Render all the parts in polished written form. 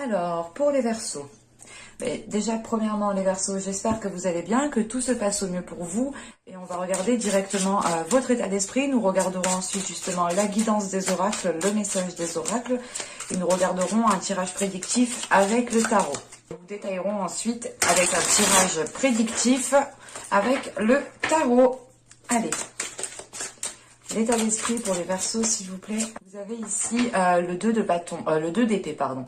Alors, pour les Verseaux. Déjà, premièrement, les Verseaux, j'espère que vous allez bien, que tout se passe au mieux pour vous. Et on va regarder directement votre état d'esprit. Nous regarderons ensuite justement la guidance des oracles, le message des oracles. Et nous regarderons un tirage prédictif avec le tarot. Nous détaillerons ensuite avec un tirage prédictif avec le tarot. Allez, l'état d'esprit pour les Verseaux, s'il vous plaît. Vous avez ici le 2 de bâton, le 2 d'épée, pardon.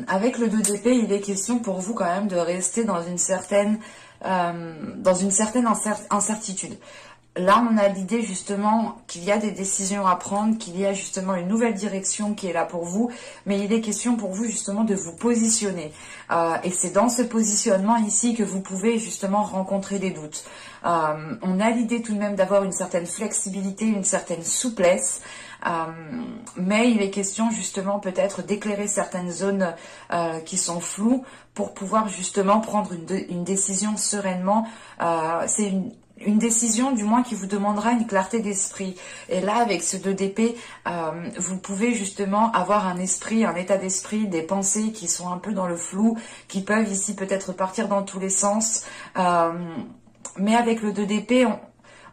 Avec le 2 d'épée, il est question pour vous quand même de rester dans une certaine incertitude. Là, on a l'idée justement qu'il y a des décisions à prendre, qu'il y a justement une nouvelle direction qui est là pour vous, mais il est question pour vous justement de vous positionner. Et c'est dans ce positionnement ici que vous pouvez justement rencontrer des doutes. On a l'idée tout de même d'avoir une certaine flexibilité, une certaine souplesse, mais il est question justement peut-être d'éclairer certaines zones qui sont floues pour pouvoir justement prendre une décision sereinement. C'est une décision du moins qui vous demandera une clarté d'esprit. Et là, avec ce 2 d'épée, vous pouvez justement avoir un esprit, un état d'esprit, des pensées qui sont un peu dans le flou, qui peuvent ici peut-être partir dans tous les sens. Mais avec le 2 d'épée,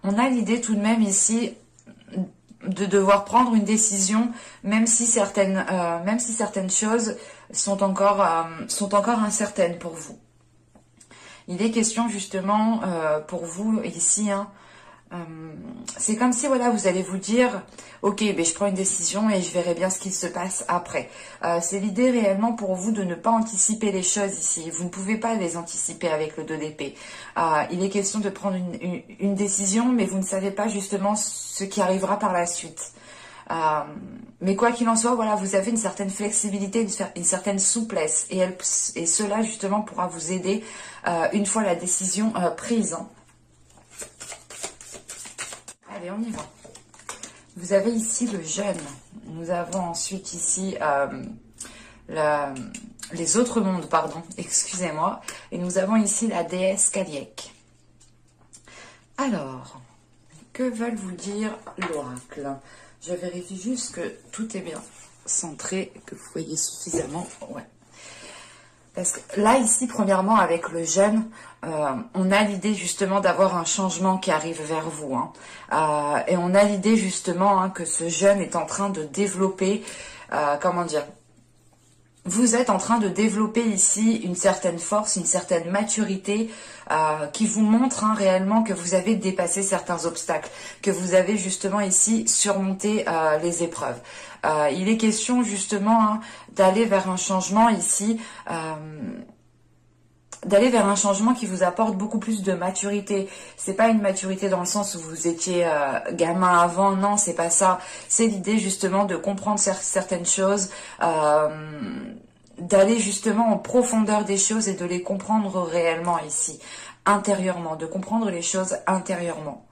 on a l'idée tout de même ici de devoir prendre une décision, même si certaines choses sont encore incertaines pour vous. Il est question justement pour vous ici, c'est comme si voilà, vous allez vous dire, ok, je prends une décision et je verrai bien ce qu'il se passe après. C'est l'idée réellement pour vous de ne pas anticiper les choses ici. Vous ne pouvez pas les anticiper avec le 2 d'épée. Il est question de prendre une décision, mais vous ne savez pas justement ce qui arrivera par la suite. Mais quoi qu'il en soit, voilà, vous avez une certaine flexibilité, une certaine souplesse, et cela justement pourra vous aider une fois la décision prise. Allez, on y va. Vous avez ici le jeûne. Nous avons ensuite ici les autres mondes, pardon, excusez-moi. Et nous avons ici la déesse Kaliek. Alors, que veulent vous dire l'oracle? Je vérifie juste que tout est bien centré, que vous voyez suffisamment. Ouais. Parce que là, ici, premièrement, avec le jeûne, on a l'idée justement d'avoir un changement qui arrive vers vous. Et on a l'idée justement que ce jeûne est en train de développer, comment dire, vous êtes en train de développer ici une certaine force, une certaine maturité qui vous montre réellement que vous avez dépassé certains obstacles, que vous avez justement ici surmonté les épreuves. Il est question justement d'aller vers un changement ici, d'aller vers un changement qui vous apporte beaucoup plus de maturité. C'est pas une maturité dans le sens où vous étiez gamin avant, non, c'est pas ça. C'est l'idée justement de comprendre certaines choses, d'aller justement en profondeur des choses et de les comprendre réellement ici, intérieurement, de comprendre les choses intérieurement.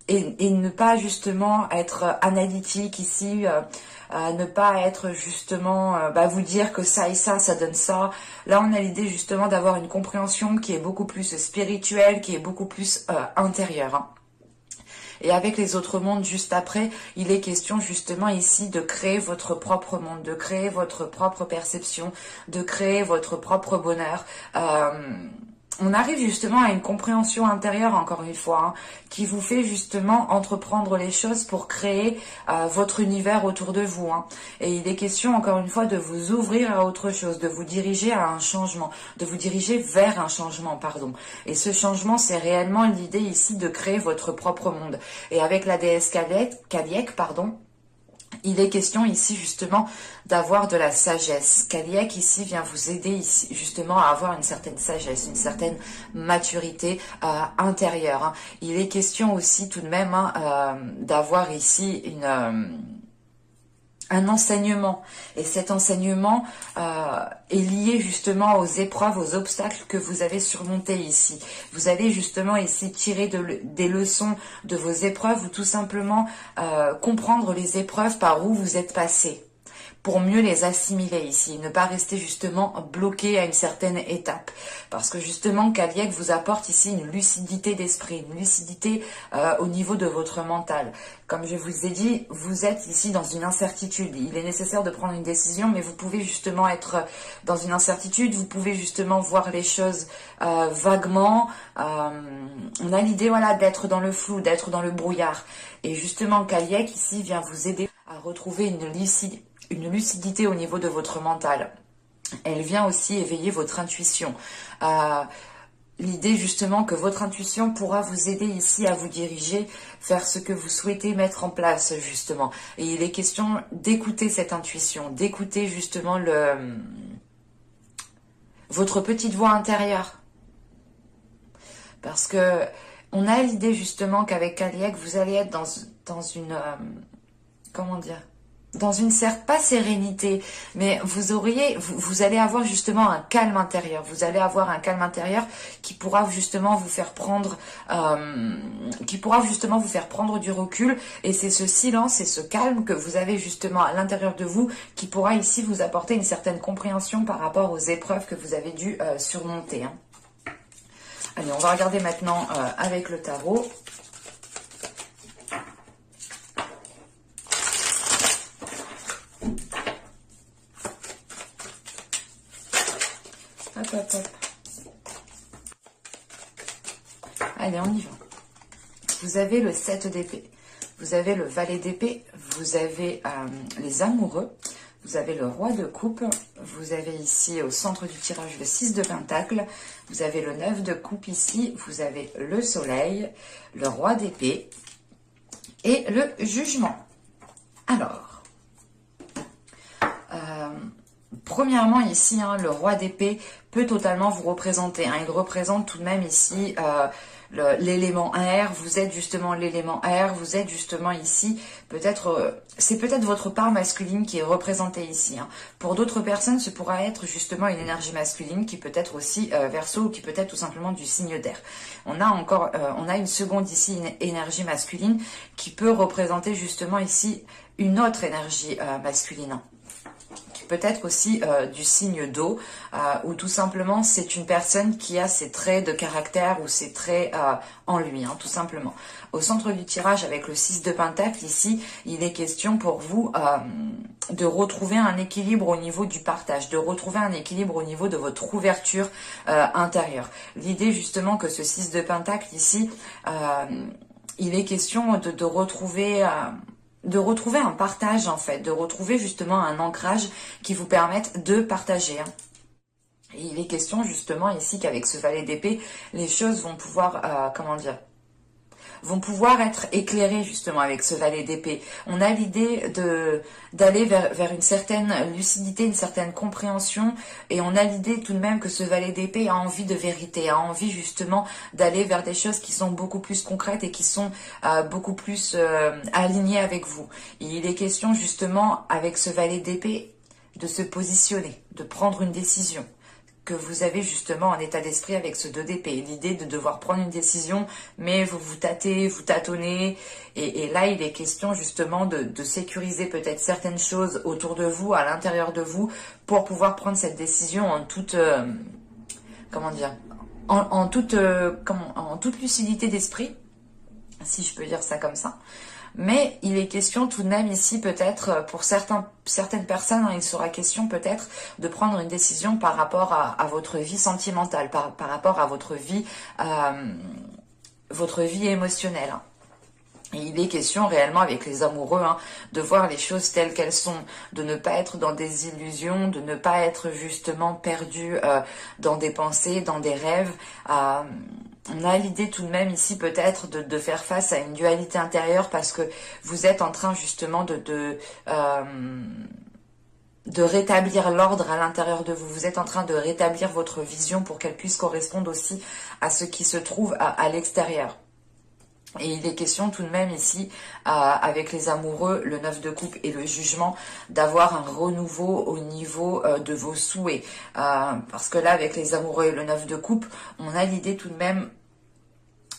Et ne pas justement être analytique ici, ne pas être justement vous dire que ça et ça donne ça. Là, on a l'idée justement d'avoir une compréhension qui est beaucoup plus spirituelle, qui est beaucoup plus intérieure. Et avec les autres mondes juste après, il est question justement ici de créer votre propre monde, de créer votre propre perception, de créer votre propre bonheur. On arrive justement à une compréhension intérieure, encore une fois, qui vous fait justement entreprendre les choses pour créer votre univers autour de vous. Et il est question, encore une fois, de vous ouvrir à autre chose, de vous diriger à un changement, de vous diriger vers un changement, pardon. Et ce changement, c'est réellement l'idée ici de créer votre propre monde. Et avec la déesse Kaliek, il est question ici justement d'avoir de la sagesse. Kaliek ici vient vous aider ici justement à avoir une certaine sagesse, une certaine maturité intérieure. Il est question aussi tout de même d'avoir ici un enseignement. Et cet enseignement est lié justement aux épreuves, aux obstacles que vous avez surmontés ici. Vous allez justement ici tirer des leçons de vos épreuves ou tout simplement comprendre les épreuves par où vous êtes passé pour mieux les assimiler ici, ne pas rester justement bloqué à une certaine étape. Parce que justement, Caliec vous apporte ici une lucidité d'esprit, une lucidité au niveau de votre mental. Comme je vous ai dit, vous êtes ici dans une incertitude. Il est nécessaire de prendre une décision, mais vous pouvez justement être dans une incertitude, vous pouvez justement voir les choses vaguement. On a l'idée, voilà, d'être dans le flou, d'être dans le brouillard. Et justement, Caliec ici vient vous aider à retrouver une lucidité au niveau de votre mental. Elle vient aussi éveiller votre intuition. L'idée justement que votre intuition pourra vous aider ici à vous diriger vers ce que vous souhaitez mettre en place justement. Et il est question d'écouter cette intuition, d'écouter justement votre petite voix intérieure. Parce que on a l'idée justement qu'avec Caliec, vous allez être dans une... comment dire, dans une certes pas sérénité, mais vous allez avoir justement un calme intérieur. Vous allez avoir un calme intérieur qui pourra justement vous faire prendre, du recul. Et c'est ce silence et ce calme que vous avez justement à l'intérieur de vous qui pourra ici vous apporter une certaine compréhension par rapport aux épreuves que vous avez dû surmonter. Hein. Allez, on va regarder maintenant avec le tarot. Hop, hop, hop. Allez, on y va. Vous avez le 7 d'épée, vous avez le valet d'épée, vous avez les amoureux, vous avez le roi de coupe, vous avez ici au centre du tirage le 6 de pentacle, vous avez le 9 de coupe ici, vous avez le soleil, le roi d'épée et le jugement. Alors, premièrement ici, hein, le roi d'épée peut totalement vous représenter. Hein, il représente tout de même ici l'élément air. Vous êtes justement l'élément air. Vous êtes justement ici, c'est peut-être votre part masculine qui est représentée ici. Hein. Pour d'autres personnes, ce pourra être justement une énergie masculine qui peut être aussi Verseau ou qui peut être tout simplement du signe d'air. On a une seconde ici, une énergie masculine qui peut représenter justement ici une autre énergie masculine. Peut-être aussi du signe d'eau, ou tout simplement c'est une personne qui a ses traits de caractère ou ses traits en lui, hein, tout simplement. Au centre du tirage avec le 6 de pentacle, ici, il est question pour vous de retrouver un équilibre au niveau du partage, de retrouver un équilibre au niveau de votre ouverture intérieure. L'idée justement que ce 6 de pentacle ici, il est question de retrouver un partage en fait, de retrouver justement un ancrage qui vous permette de partager. Et il est question justement ici qu'avec ce valet d'épée, les choses vont pouvoir, vont pouvoir être éclairées justement avec ce valet d'épée. On a l'idée d'aller vers une certaine lucidité, une certaine compréhension, et on a l'idée tout de même que ce valet d'épée a envie de vérité, a envie justement d'aller vers des choses qui sont beaucoup plus concrètes et qui sont beaucoup plus alignées avec vous. Et il est question justement avec ce valet d'épée de se positionner, de prendre une décision que vous avez justement en état d'esprit avec ce 2 d'épée. L'idée de devoir prendre une décision, mais vous tâtez, vous tâtonnez. Et là, il est question justement de sécuriser peut-être certaines choses autour de vous, à l'intérieur de vous, pour pouvoir prendre cette décision en toute... en toute lucidité d'esprit, si je peux dire ça comme ça. Mais il est question tout de même ici peut-être pour certaines personnes, hein, il sera question peut-être de prendre une décision par rapport à votre vie sentimentale, par rapport à votre vie émotionnelle. Et il est question réellement avec les amoureux de voir les choses telles qu'elles sont, de ne pas être dans des illusions, de ne pas être justement perdu dans des pensées, dans des rêves. On a l'idée tout de même ici peut-être de faire face à une dualité intérieure parce que vous êtes en train justement de rétablir l'ordre à l'intérieur de vous. Vous êtes en train de rétablir votre vision pour qu'elle puisse correspondre aussi à ce qui se trouve à l'extérieur. Et il est question tout de même ici, avec les amoureux, le 9 de coupe et le jugement, d'avoir un renouveau au niveau de vos souhaits. Parce que là, avec les amoureux et le 9 de coupe, on a l'idée tout de même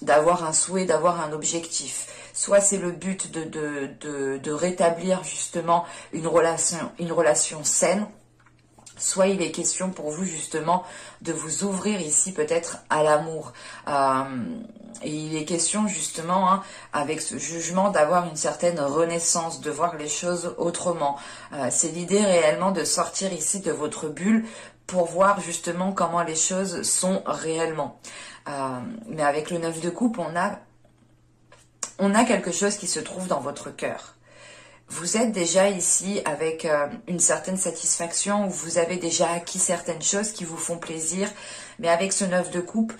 d'avoir un souhait, d'avoir un objectif. Soit c'est le but de rétablir justement une relation saine, soit il est question pour vous justement de vous ouvrir ici peut-être à l'amour. Et il est question justement, hein, avec ce jugement, d'avoir une certaine renaissance, de voir les choses autrement. C'est l'idée réellement de sortir ici de votre bulle pour voir justement comment les choses sont réellement. Mais avec le 9 de coupe, on a quelque chose qui se trouve dans votre cœur. Vous êtes déjà ici avec une certaine satisfaction, où vous avez déjà acquis certaines choses qui vous font plaisir, mais avec ce 9 de coupe,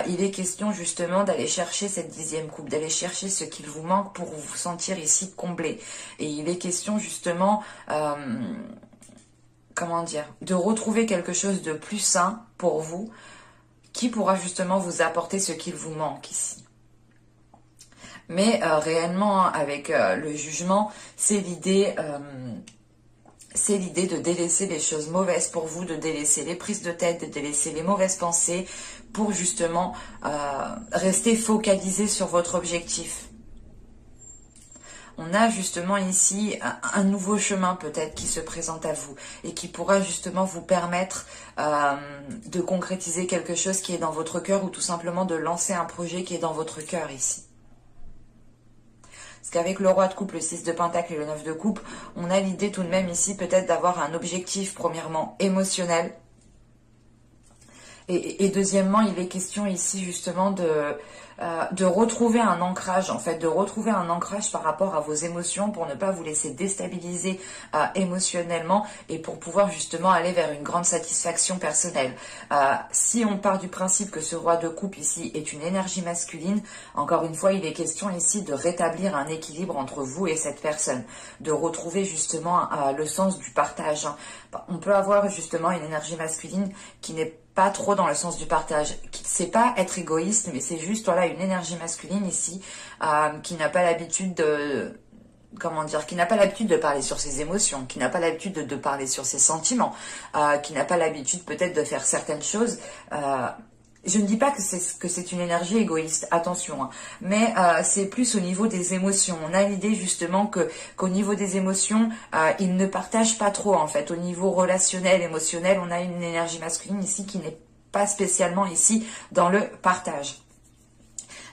il est question justement d'aller chercher cette 10e coupe, d'aller chercher ce qu'il vous manque pour vous sentir ici comblé. Et il est question justement, comment dire, de retrouver quelque chose de plus sain pour vous, qui pourra justement vous apporter ce qu'il vous manque ici. Mais réellement, avec le jugement, c'est l'idée de délaisser les choses mauvaises pour vous, de délaisser les prises de tête, de délaisser les mauvaises pensées pour justement rester focalisé sur votre objectif. On a justement ici un nouveau chemin peut-être qui se présente à vous et qui pourra justement vous permettre de concrétiser quelque chose qui est dans votre cœur ou tout simplement de lancer un projet qui est dans votre cœur ici. Parce qu'avec le roi de coupe, le 6 de pentacle et le 9 de coupe, on a l'idée tout de même ici peut-être d'avoir un objectif premièrement émotionnel. Et deuxièmement, il est question ici justement de retrouver un ancrage, en fait, de retrouver un ancrage par rapport à vos émotions pour ne pas vous laisser déstabiliser émotionnellement et pour pouvoir justement aller vers une grande satisfaction personnelle. Si on part du principe que ce roi de coupe ici est une énergie masculine, encore une fois, il est question ici de rétablir un équilibre entre vous et cette personne, de retrouver justement le sens du partage. On peut avoir justement une énergie masculine qui n'est pas trop dans le sens du partage. C'est pas être égoïste, mais c'est juste voilà une énergie masculine ici qui n'a pas l'habitude de qui n'a pas l'habitude de parler sur ses émotions, qui n'a pas l'habitude de parler sur ses sentiments, qui n'a pas l'habitude peut-être de faire certaines choses. Je ne dis pas que c'est une énergie égoïste, attention, hein, mais c'est plus au niveau des émotions. On a l'idée justement qu'au niveau des émotions, ils ne partagent pas trop en fait. Au niveau relationnel, émotionnel, on a une énergie masculine ici qui n'est pas spécialement ici dans le partage.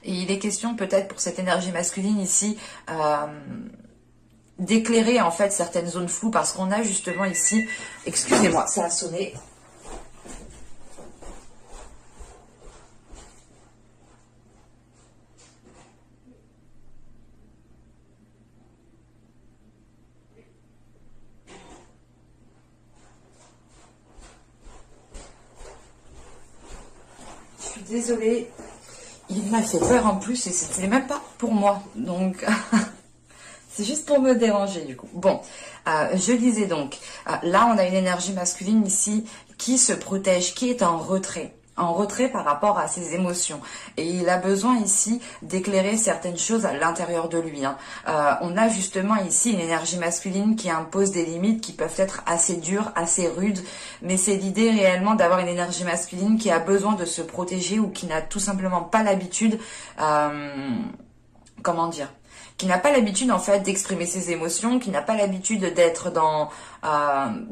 Et il est question peut-être pour cette énergie masculine ici d'éclairer en fait certaines zones floues parce qu'on a justement ici, excusez-moi, ça a sonné. Désolée, il m'a fait peur en plus et c'était même pas pour moi, donc c'est juste pour me déranger du coup. Bon, je disais donc, là on a une énergie masculine ici qui se protège, qui est en retrait par rapport à ses émotions. Et il a besoin ici d'éclairer certaines choses à l'intérieur de lui. On a justement ici une énergie masculine qui impose des limites qui peuvent être assez dures, assez rudes, mais c'est l'idée réellement d'avoir une énergie masculine qui a besoin de se protéger ou qui n'a tout simplement pas l'habitude, qui n'a pas l'habitude en fait d'exprimer ses émotions, qui n'a pas l'habitude d'être dans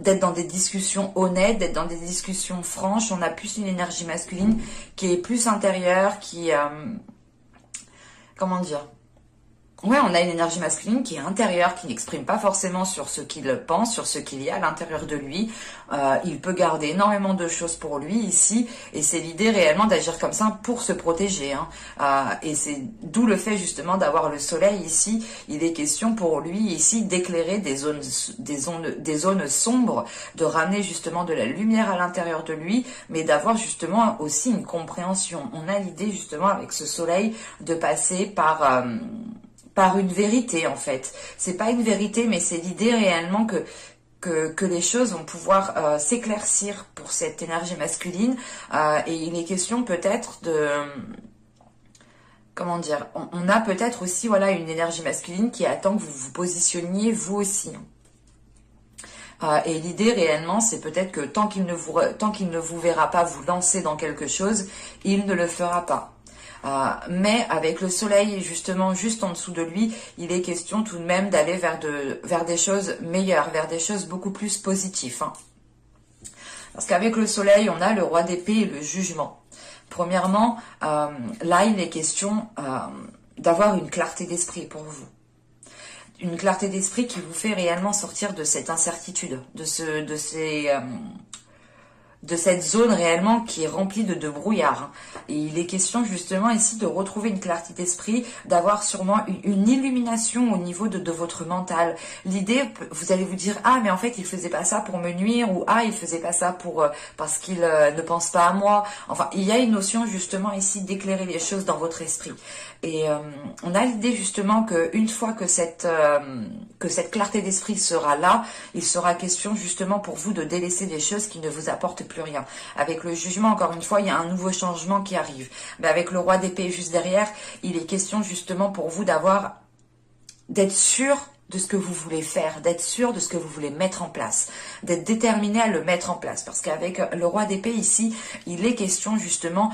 des discussions honnêtes, d'être dans des discussions franches. On a plus une énergie masculine qui est plus intérieure, qui ouais, on a une énergie masculine qui est intérieure, qui n'exprime pas forcément sur ce qu'il pense, sur ce qu'il y a à l'intérieur de lui. Il peut garder énormément de choses pour lui ici, et c'est l'idée réellement d'agir comme ça pour se protéger. Et c'est d'où le fait justement d'avoir le soleil ici. Il est question pour lui ici d'éclairer des zones sombres, de ramener justement de la lumière à l'intérieur de lui, mais d'avoir justement aussi une compréhension. On a l'idée justement avec ce soleil de passer par une vérité en fait. C'est pas une vérité, mais c'est l'idée réellement que les choses vont pouvoir s'éclaircir pour cette énergie masculine. Et il est question peut-être de... Comment dire, on a peut-être aussi voilà une énergie masculine qui attend que vous vous positionniez vous aussi. Et l'idée réellement, c'est peut-être que tant qu'il ne vous verra pas vous lancer dans quelque chose, il ne le fera pas. Mais avec le soleil justement juste en dessous de lui, il est question tout de même d'aller vers des choses meilleures, vers des choses beaucoup plus positives. Hein. Parce qu'avec le soleil, on a le roi d'épée et le jugement. Premièrement, là, il est question d'avoir une clarté d'esprit pour vous. Une clarté d'esprit qui vous fait réellement sortir de cette incertitude, de cette zone réellement qui est remplie de brouillard. Et il est question justement ici de retrouver une clarté d'esprit, d'avoir sûrement une illumination au niveau de votre mental. L'idée, vous allez vous dire, ah mais en fait il faisait pas ça pour me nuire, ou ah il faisait pas ça parce qu'il ne pense pas à moi. Enfin, il y a une notion justement ici d'éclairer les choses dans votre esprit. Et on a l'idée justement qu'une fois que cette clarté d'esprit sera là, il sera question justement pour vous de délaisser des choses qui ne vous apportent plus rien. Avec le jugement, encore une fois, il y a un nouveau changement qui arrive. Mais avec le roi d'épée juste derrière, il est question justement pour vous d'être sûr de ce que vous voulez faire, d'être sûr de ce que vous voulez mettre en place, d'être déterminé à le mettre en place. Parce qu'avec le roi d'épée ici, il est question justement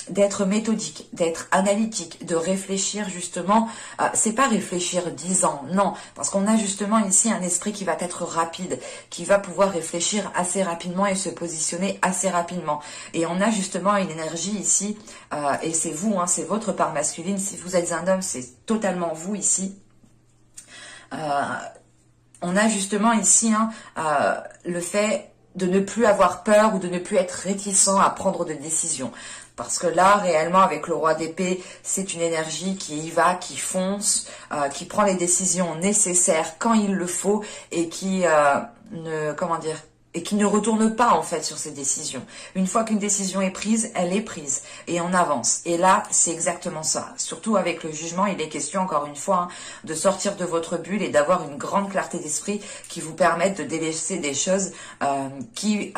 d'être méthodique, d'être analytique, de réfléchir justement. C'est pas réfléchir 10 ans, non. Parce qu'on a justement ici un esprit qui va être rapide, qui va pouvoir réfléchir assez rapidement et se positionner assez rapidement. Et on a justement une énergie ici, et c'est vous, hein, c'est votre part masculine. Si vous êtes un homme, c'est totalement vous ici. On a justement ici le fait de ne plus avoir peur ou de ne plus être réticent à prendre de décisions. Parce que là, réellement, avec le roi d'épée, c'est une énergie qui y va, qui fonce, qui prend les décisions nécessaires quand il le faut et qui ne retourne pas en fait sur ses décisions. Une fois qu'une décision est prise, elle est prise et on avance. Et là, c'est exactement ça. Surtout avec le jugement, il est question encore une fois de sortir de votre bulle et d'avoir une grande clarté d'esprit qui vous permette de délaisser des choses qui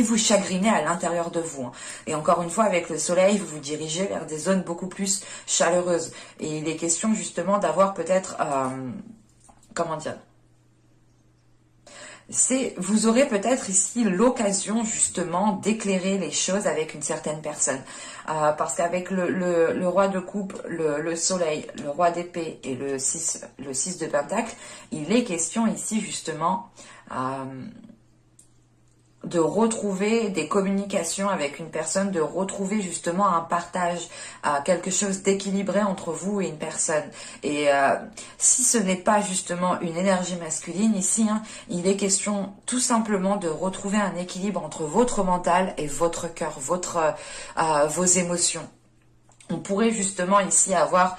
vous chagrinaient à l'intérieur de vous. Et encore une fois, avec le soleil, vous vous dirigez vers des zones beaucoup plus chaleureuses. Et il est question justement d'avoir peut-être vous aurez peut-être ici l'occasion justement d'éclairer les choses avec une certaine personne. Parce qu'avec le roi de coupe, le soleil, le roi d'épée et le 6 de pentacle, il est question ici justement de retrouver des communications avec une personne, de retrouver justement un partage, quelque chose d'équilibré entre vous et une personne. Et si ce n'est pas justement une énergie masculine ici, il est question tout simplement de retrouver un équilibre entre votre mental et votre cœur, vos émotions. On pourrait justement ici avoir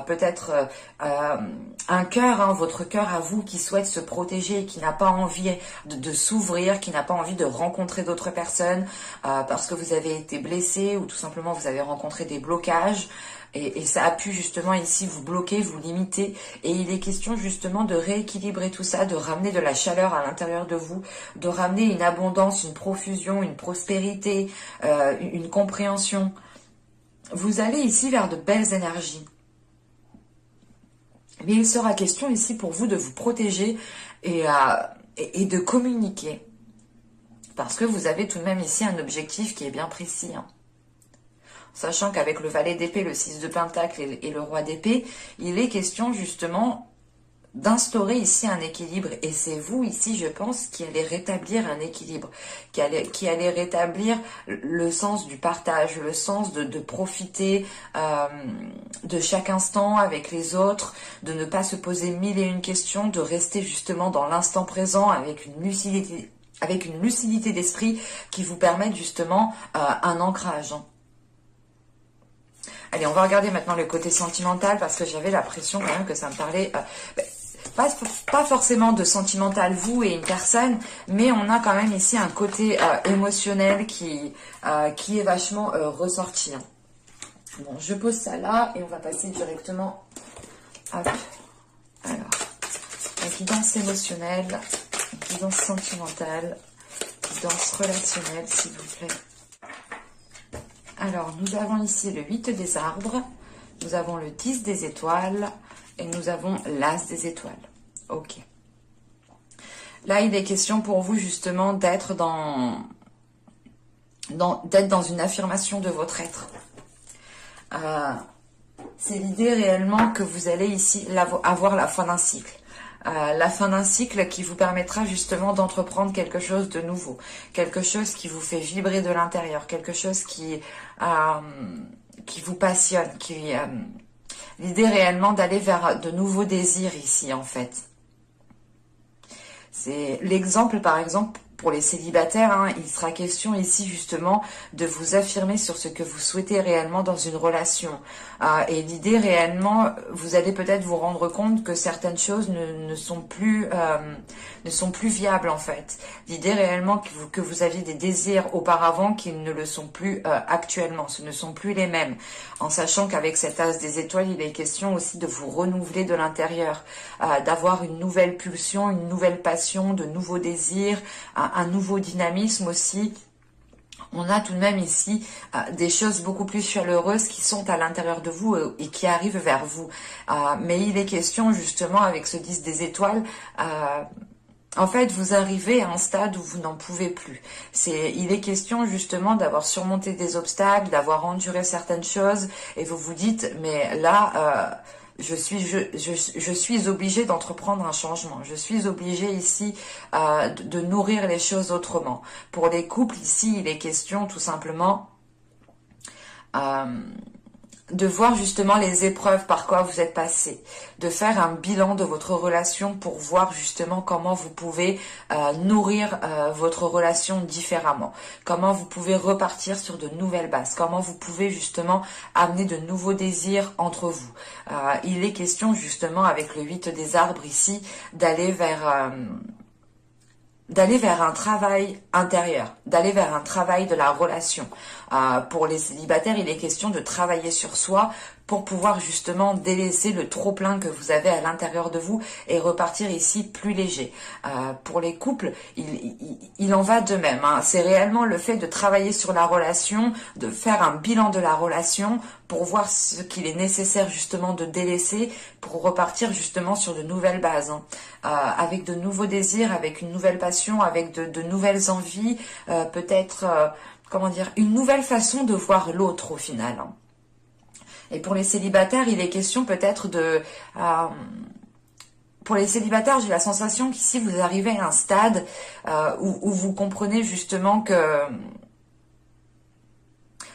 peut-être un cœur, votre cœur à vous qui souhaite se protéger, qui n'a pas envie de s'ouvrir, qui n'a pas envie de rencontrer d'autres personnes parce que vous avez été blessé ou tout simplement vous avez rencontré des blocages. Et ça a pu justement ici vous bloquer, vous limiter. Et il est question justement de rééquilibrer tout ça, de ramener de la chaleur à l'intérieur de vous, de ramener une abondance, une profusion, une prospérité, une compréhension. Vous allez ici vers de belles énergies. Mais il sera question ici pour vous de vous protéger et de communiquer. Parce que vous avez tout de même ici un objectif qui est bien précis. Sachant qu'avec le valet d'épée, le 6 de pentacle et le roi d'épée, il est question justement d'instaurer ici un équilibre. Et c'est vous ici, je pense, qui allez rétablir un équilibre, qui allez rétablir le sens du partage, le sens de profiter de chaque instant avec les autres, de ne pas se poser mille et une questions, de rester justement dans l'instant présent avec une lucidité d'esprit qui vous permette justement un ancrage. Allez, on va regarder maintenant le côté sentimental parce que j'avais l'impression quand même que ça me parlait... pas forcément de sentimental, vous et une personne, mais on a quand même ici un côté émotionnel qui est vachement ressorti. Bon, je pose ça là et on va passer directement. Hop. Alors, la guidance émotionnelle, la guidance sentimentale, la guidance relationnelle, s'il vous plaît. Alors, nous avons ici le 8 des arbres, nous avons le 10 des étoiles et nous avons l'as des étoiles. Ok. Là, il est question pour vous justement d'être dans une affirmation de votre être. C'est l'idée réellement que vous allez ici avoir la fin d'un cycle. La fin d'un cycle qui vous permettra justement d'entreprendre quelque chose de nouveau, quelque chose qui vous fait vibrer de l'intérieur, quelque chose qui vous passionne, l'idée réellement d'aller vers de nouveaux désirs ici en fait. C'est l'exemple par exemple pour les célibataires, hein, il sera question ici justement de vous affirmer sur ce que vous souhaitez réellement dans une relation. Et l'idée réellement, vous allez peut-être vous rendre compte que certaines choses ne sont plus viables en fait. L'idée réellement que vous aviez des désirs auparavant qui ne le sont plus actuellement, ce ne sont plus les mêmes. En sachant qu'avec cet as des étoiles, il est question aussi de vous renouveler de l'intérieur, d'avoir une nouvelle pulsion, une nouvelle passion, de nouveaux désirs, un nouveau dynamisme aussi. On a tout de même ici des choses beaucoup plus chaleureuses qui sont à l'intérieur de vous et qui arrivent vers vous. Mais il est question justement avec ce 10 des étoiles, en fait vous arrivez à un stade où vous n'en pouvez plus. Il est question justement d'avoir surmonté des obstacles, d'avoir enduré certaines choses et vous vous dites mais là... Je suis obligée d'entreprendre un changement. Je suis obligée ici de nourrir les choses autrement. Pour les couples, ici, il est question tout simplement de voir justement les épreuves par quoi vous êtes passé, de faire un bilan de votre relation pour voir justement comment vous pouvez nourrir votre relation différemment, comment vous pouvez repartir sur de nouvelles bases, comment vous pouvez justement amener de nouveaux désirs entre vous. Il est question justement avec le 8 des arbres ici d'aller vers un travail intérieur, d'aller vers un travail de la relation. Pour les célibataires, il est question de travailler sur soi pour pouvoir justement délaisser le trop-plein que vous avez à l'intérieur de vous et repartir ici plus léger. Pour les couples, il en va de même. Hein. C'est réellement le fait de travailler sur la relation, de faire un bilan de la relation pour voir ce qu'il est nécessaire justement de délaisser pour repartir justement sur de nouvelles bases. Hein. Avec de nouveaux désirs, avec une nouvelle passion, avec de nouvelles envies, peut-être... comment dire, une nouvelle façon de voir l'autre au final. Et pour les célibataires, il est question peut-être de... pour les célibataires, j'ai la sensation qu'ici, vous arrivez à un stade où vous comprenez justement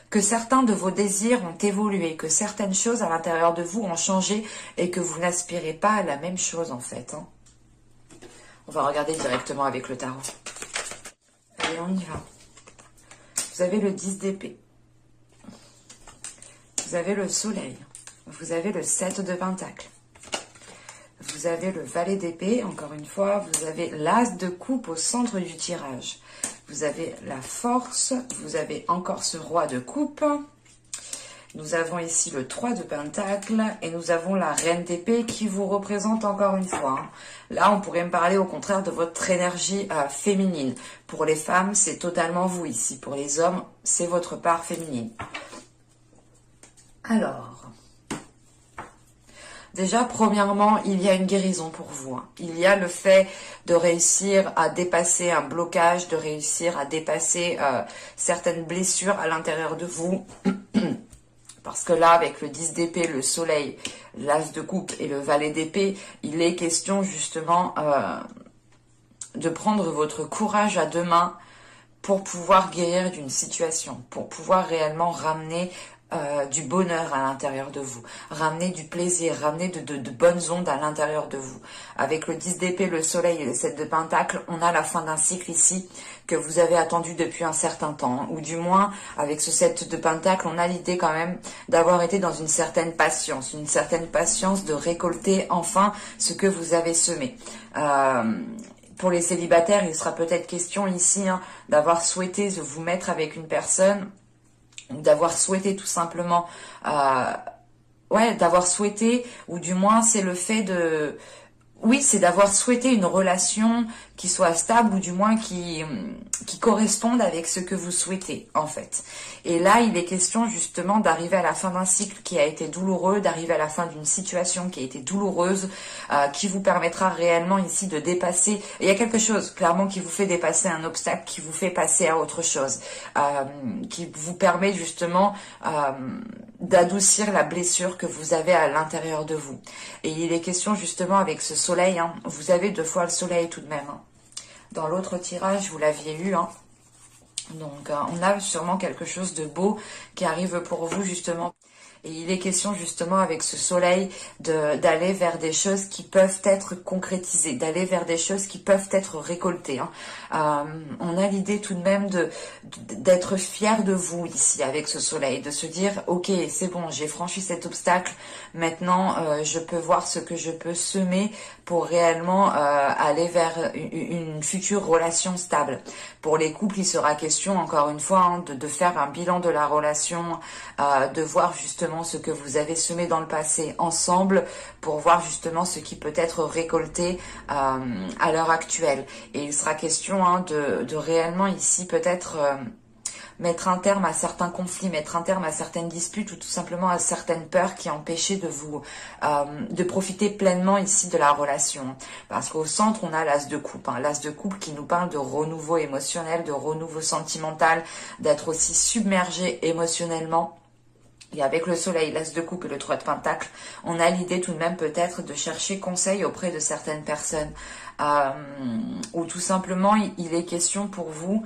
que certains de vos désirs ont évolué, que certaines choses à l'intérieur de vous ont changé et que vous n'aspirez pas à la même chose en fait. Hein. On va regarder directement avec le tarot. Allez, on y va. Vous avez le 10 d'épée. Vous avez le soleil. Vous avez le 7 de pentacle. Vous avez le valet d'épée, encore une fois. Vous avez l'as de coupe au centre du tirage. Vous avez la force. Vous avez encore ce roi de coupe. Nous avons ici le 3 de pentacle et nous avons la reine d'épée qui vous représente encore une fois. Hein. Là, on pourrait me parler au contraire de votre énergie féminine. Pour les femmes, c'est totalement vous ici. Pour les hommes, c'est votre part féminine. Alors, déjà, premièrement, il y a une guérison pour vous. Hein. Il y a le fait de réussir à dépasser un blocage, de réussir à dépasser certaines blessures à l'intérieur de vous. Parce que là, avec le 10 d'épée, le soleil, l'as de coupe et le valet d'épée, il est question justement de prendre votre courage à deux mains pour pouvoir guérir d'une situation, pour pouvoir réellement ramener du bonheur à l'intérieur de vous, ramener du plaisir, ramener de bonnes ondes à l'intérieur de vous. Avec le 10 d'épée, le soleil et le 7 de pentacle, on a la fin d'un cycle ici que vous avez attendu depuis un certain temps, hein, ou du moins avec ce 7 de pentacle, on a l'idée quand même d'avoir été dans une certaine patience de récolter enfin ce que vous avez semé. Pour les célibataires, il sera peut-être question ici hein, d'avoir souhaité vous mettre avec une personne, ou d'avoir souhaité tout simplement, d'avoir souhaité, ou du moins c'est le fait de... Oui, c'est d'avoir souhaité une relation qui soit stable ou du moins qui corresponde avec ce que vous souhaitez en fait. Et là, il est question justement d'arriver à la fin d'un cycle qui a été douloureux, d'arriver à la fin d'une situation qui a été douloureuse, qui vous permettra réellement ici de dépasser. Il y a quelque chose clairement qui vous fait dépasser un obstacle, qui vous fait passer à autre chose, qui vous permet justement d'adoucir la blessure que vous avez à l'intérieur de vous. Et il est question justement avec ce soleil, hein, vous avez 2 fois le soleil tout de même. Hein. Dans l'autre tirage, vous l'aviez eu. Hein. Donc, on a sûrement quelque chose de beau qui arrive pour vous justement. Et il est question justement avec ce soleil d'aller vers des choses qui peuvent être concrétisées, d'aller vers des choses qui peuvent être récoltées. Hein. On a l'idée tout de même d'être fier de vous ici avec ce soleil, de se dire ok c'est bon, j'ai franchi cet obstacle, maintenant je peux voir ce que je peux semer pour réellement aller vers une future relation stable. Pour les couples, il sera question encore une fois hein, de faire un bilan de la relation, de voir justement ce que vous avez semé dans le passé ensemble pour voir justement ce qui peut être récolté à l'heure actuelle. Et il sera question hein, de réellement ici peut-être mettre un terme à certains conflits, mettre un terme à certaines disputes ou tout simplement à certaines peurs qui empêchaient de vous de profiter pleinement ici de la relation. Parce qu'au centre, on a l'as de coupe, hein, l'as de coupe qui nous parle de renouveau émotionnel, de renouveau sentimental, d'être aussi submergé émotionnellement. Et avec le soleil, l'as de coupe et le 3 de pentacle, on a l'idée tout de même peut-être de chercher conseil auprès de certaines personnes. Ou tout simplement, il est question pour vous...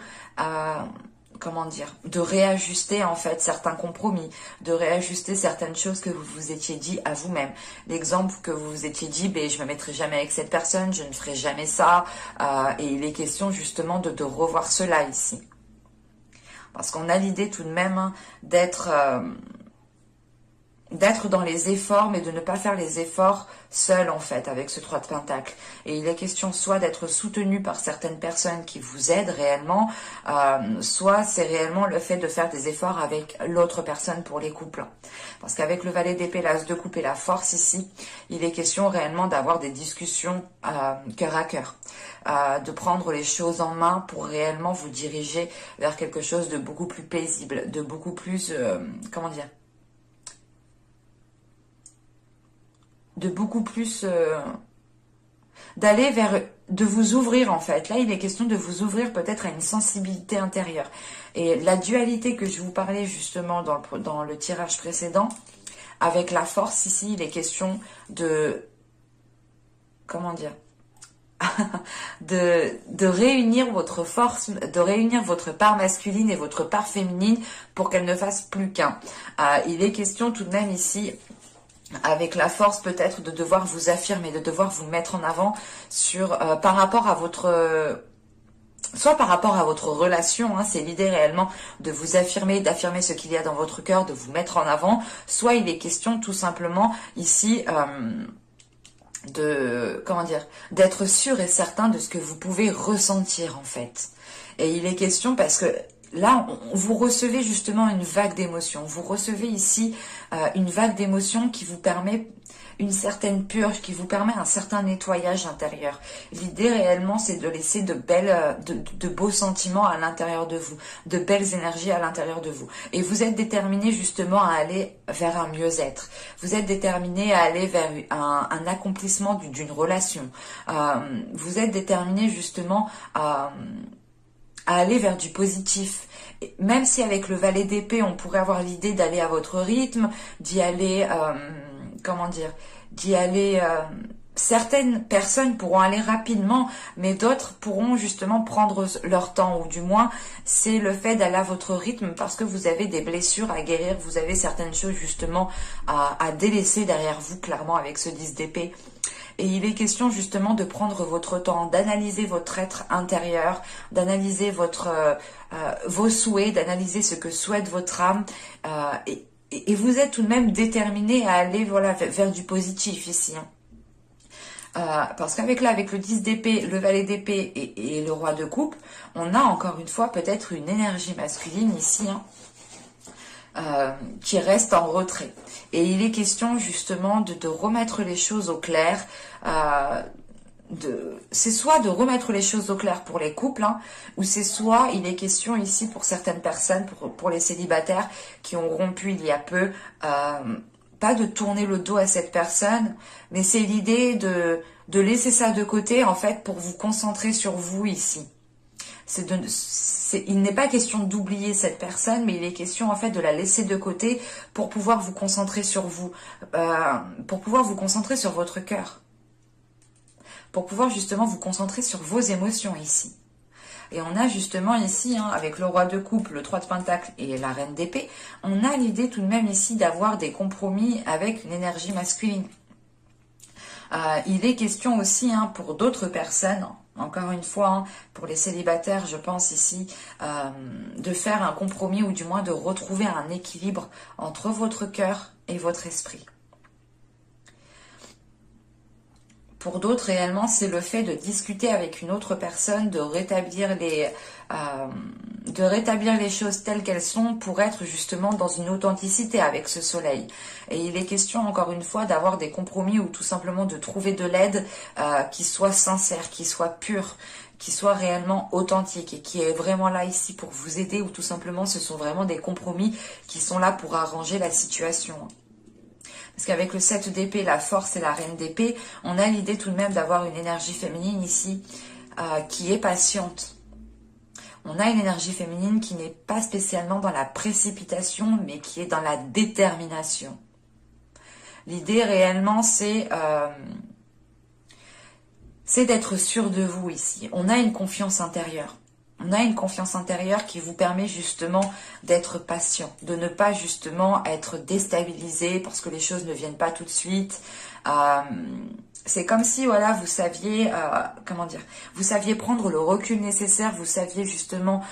comment dire, de réajuster en fait certains compromis, de réajuster certaines choses que vous vous étiez dit à vous-même. L'exemple que vous vous étiez dit, ben, je me mettrai jamais avec cette personne, je ne ferai jamais ça, et il est question justement de revoir cela ici. Parce qu'on a l'idée tout de même hein, d'être dans les efforts, mais de ne pas faire les efforts seul en fait, avec ce 3 de pentacle. Et il est question soit d'être soutenu par certaines personnes qui vous aident réellement, soit c'est réellement le fait de faire des efforts avec l'autre personne pour les couples. Parce qu'avec le valet d'épée, l'as de coupe et la force ici, il est question réellement d'avoir des discussions cœur à cœur. De prendre les choses en main pour réellement vous diriger vers quelque chose de beaucoup plus paisible, de beaucoup plus, comment dire, de beaucoup plus d'aller vers, de vous ouvrir en fait. Là, il est question de vous ouvrir peut-être à une sensibilité intérieure. Et la dualité que je vous parlais justement dans le tirage précédent, avec la force ici, il est question de, comment dire, de réunir votre force, de réunir votre part masculine et votre part féminine pour qu'elle ne fasse plus qu'un. Il est question tout de même ici... avec la force peut-être de devoir vous affirmer, de devoir vous mettre en avant sur par rapport à votre soit par rapport à votre relation, hein, c'est l'idée réellement de vous affirmer, d'affirmer ce qu'il y a dans votre cœur, de vous mettre en avant, soit il est question tout simplement ici de, comment dire, d'être sûr et certain de ce que vous pouvez ressentir en fait. Et il est question parce que là, vous recevez justement une vague d'émotions. Vous recevez ici une vague d'émotions qui vous permet une certaine purge, qui vous permet un certain nettoyage intérieur. L'idée réellement, c'est de laisser de beaux sentiments à l'intérieur de vous, de belles énergies à l'intérieur de vous. Et vous êtes déterminé justement à aller vers un mieux-être. Vous êtes déterminé à aller vers un accomplissement d'une relation. Vous êtes déterminé justement à aller vers du positif. Même si avec le valet d'épée, on pourrait avoir l'idée d'aller à votre rythme, d'y aller, comment dire, d'y aller... certaines personnes pourront aller rapidement, mais d'autres pourront justement prendre leur temps, ou du moins, c'est le fait d'aller à votre rythme parce que vous avez des blessures à guérir, vous avez certaines choses justement à délaisser derrière vous, clairement, avec ce 10 d'épée. Et il est question justement de prendre votre temps, d'analyser votre être intérieur, d'analyser vos souhaits, d'analyser ce que souhaite votre âme. Et vous êtes tout de même déterminé à aller voilà, vers du positif ici. Hein. Parce qu'avec le 10 d'épée, le valet d'épée et le roi de coupe, on a encore une fois peut-être une énergie masculine ici, hein, qui reste en retrait. Et il est question justement de remettre les choses au clair. C'est soit de remettre les choses au clair pour les couples, hein, ou c'est soit il est question ici pour certaines personnes, pour les célibataires qui ont rompu il y a peu, pas de tourner le dos à cette personne, mais c'est l'idée de laisser ça de côté en fait pour vous concentrer sur vous ici. Il n'est pas question d'oublier cette personne, mais il est question en fait de la laisser de côté pour pouvoir vous concentrer sur vous, pour pouvoir vous concentrer sur votre cœur, pour pouvoir justement vous concentrer sur vos émotions ici. Et on a justement ici, avec le roi de coupe, le 3 de pentacle et la reine d'épée, on a l'idée tout de même ici d'avoir des compromis avec une énergie masculine. Il est question aussi pour d'autres personnes, encore une fois, pour les célibataires, je pense ici, de faire un compromis ou du moins de retrouver un équilibre entre votre cœur et votre esprit. Pour d'autres, réellement, c'est le fait de discuter avec une autre personne, de rétablir les choses telles qu'elles sont pour être justement dans une authenticité avec ce soleil. Et il est question, encore une fois, d'avoir des compromis ou tout simplement de trouver de l'aide qui soit sincère, qui soit pure, qui soit réellement authentique et qui est vraiment là ici pour vous aider ou tout simplement ce sont vraiment des compromis qui sont là pour arranger la situation. Parce qu'avec le 7 d'épée, la force et la reine d'épée, on a l'idée tout de même d'avoir une énergie féminine ici qui est patiente. On a une énergie féminine qui n'est pas spécialement dans la précipitation, mais qui est dans la détermination. L'idée réellement, c'est d'être sûr de vous ici. On a une confiance intérieure. On a une confiance intérieure qui vous permet justement d'être patient, de ne pas justement être déstabilisé parce que les choses ne viennent pas tout de suite. C'est comme si, voilà, vous saviez, vous saviez prendre le recul nécessaire, vous saviez justement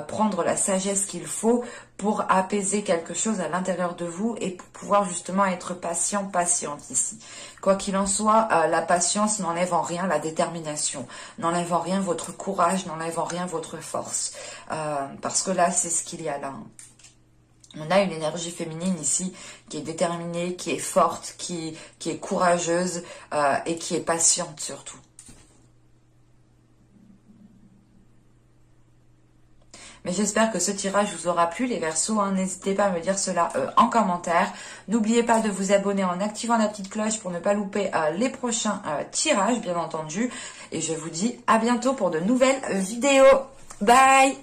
prendre la sagesse qu'il faut pour apaiser quelque chose à l'intérieur de vous et pour pouvoir justement être patiente ici. Quoi qu'il en soit, la patience n'enlève en rien la détermination, n'enlève en rien votre courage, n'enlève en rien votre force. Parce que là, c'est ce qu'il y a là. On a une énergie féminine ici qui est déterminée, qui est forte, qui est courageuse et qui est patiente surtout. Mais j'espère que ce tirage vous aura plu, les Verseaux. N'hésitez pas à me dire cela en commentaire. N'oubliez pas de vous abonner en activant la petite cloche pour ne pas louper les prochains tirages, bien entendu. Et je vous dis à bientôt pour de nouvelles vidéos. Bye!